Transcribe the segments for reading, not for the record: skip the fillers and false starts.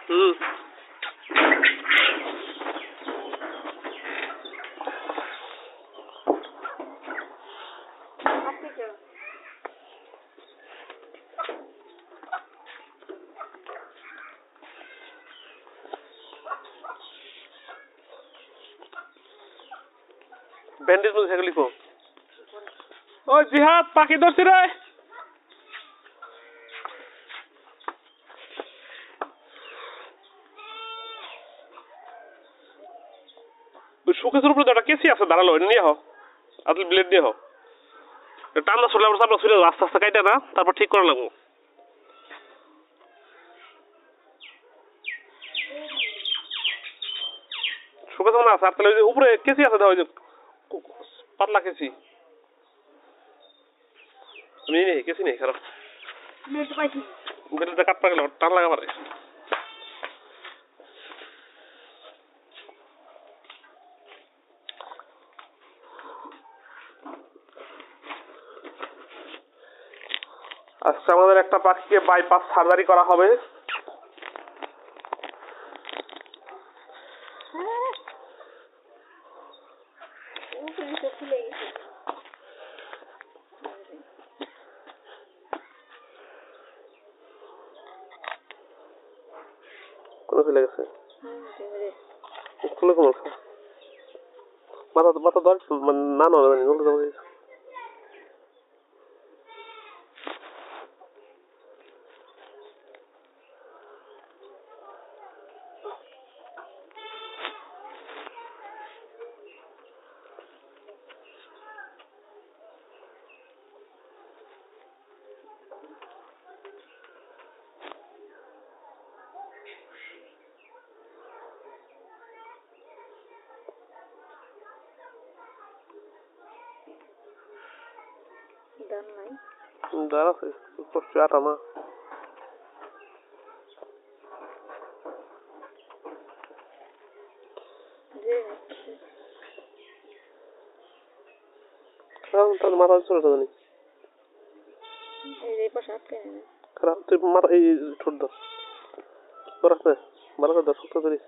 হুম bandage মধ্যে থাকে লিখো ও জিহাদ পাখি ধরছি রে শোকেসের উপরে একটা কেসি আছে দাঁড়ালো নিয়ে হও আপনি ব্লেড নিয়ে হও টান্না ছড়লে আমরা চাপড়া ছুড়ে আস্তে আস্তে কাইটা না তারপর ঠিক করা লাগবো শোকেস মনে আছে আর তাহলে উপরে কেসি আছে ওই যে পাতলা কেসি নেই কেসি নেই খারাপ বেলটা কাটতে গেলে টান লাগা পারে আজকে আমাদের একটা পাখিকে বাইপাস সার্জারি করা হবে কোন ফেলে গেছে খুলে কোমর খা মাথা মাথা ধর না না নলে যাবো দাঁড়া করছি আটা না মাথা চলে যাবে খারাপ তুই মাথা এই ঠোঁট ধর ধরাস না ভালো করে ধর শক্ত ধরিস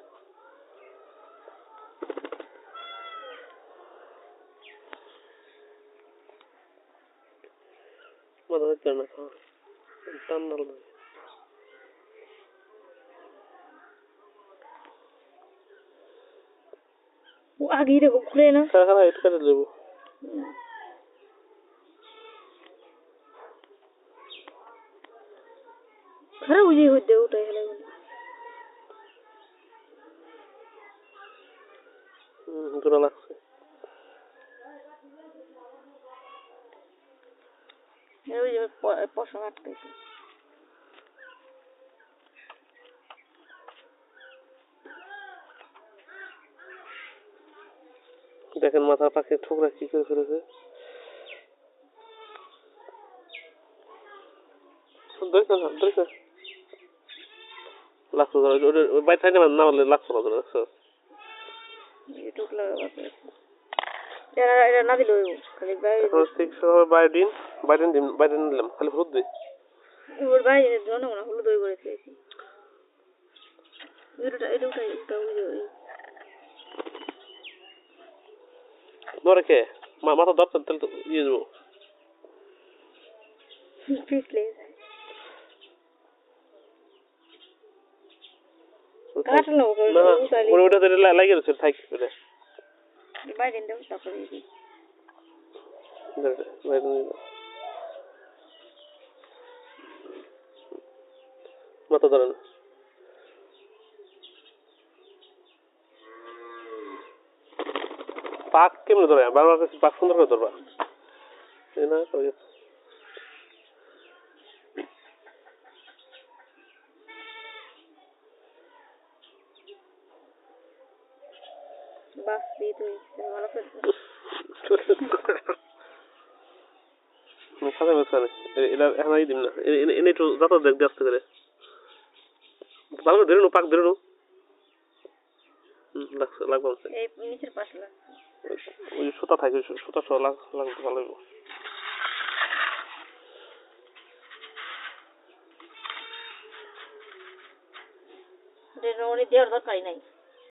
মাথা ধরতে না টান না आगे देखो खुले ना খারাপ এটা কেটে দেবো खरा उजे होते उठे हेले জোড়া লাগছে ওই যে পশম আটকাইছে দেখেন মাথার পাখি ঠোকরা কি করে ফেলেছে লাগতো বাইরে থাকে না বললে লাগতো না দেখছো ইউটিউব লাগাবা এটা না দিলো খালি বাইরে এখন 6 হবে বাইরে নিলাম খালি হলুদ দিই ওর বাইরে জন্য না হলুদ দই করে খেয়েছি এটা উঠাই ওই ধরে কে মাথা ধরতে তাহলে তো ইয়ে দেবো পিছলে কাটলো ওটা লাগিয়ে দিচ্ছে থাকি করে বাইরে দাও তারপরে দিই মাথা ধরেন পাক কেমনে ধরে বারবার কাছে পাক সুন্দর করে ধরবা না বাস দিয়ে তুই ভালো করে সাদা মেশা এটা এখন দিন না এনে একটু যাতা দেখ আসতে করে ভালো করে ধরে নো পাক ধরে নো লাগবে এই নিচের পাশে লাগছে ওই সুতা থাকে সুতা সহ লাগতে ভালো লাগবে উনি দেওয়ার দরকারই নাই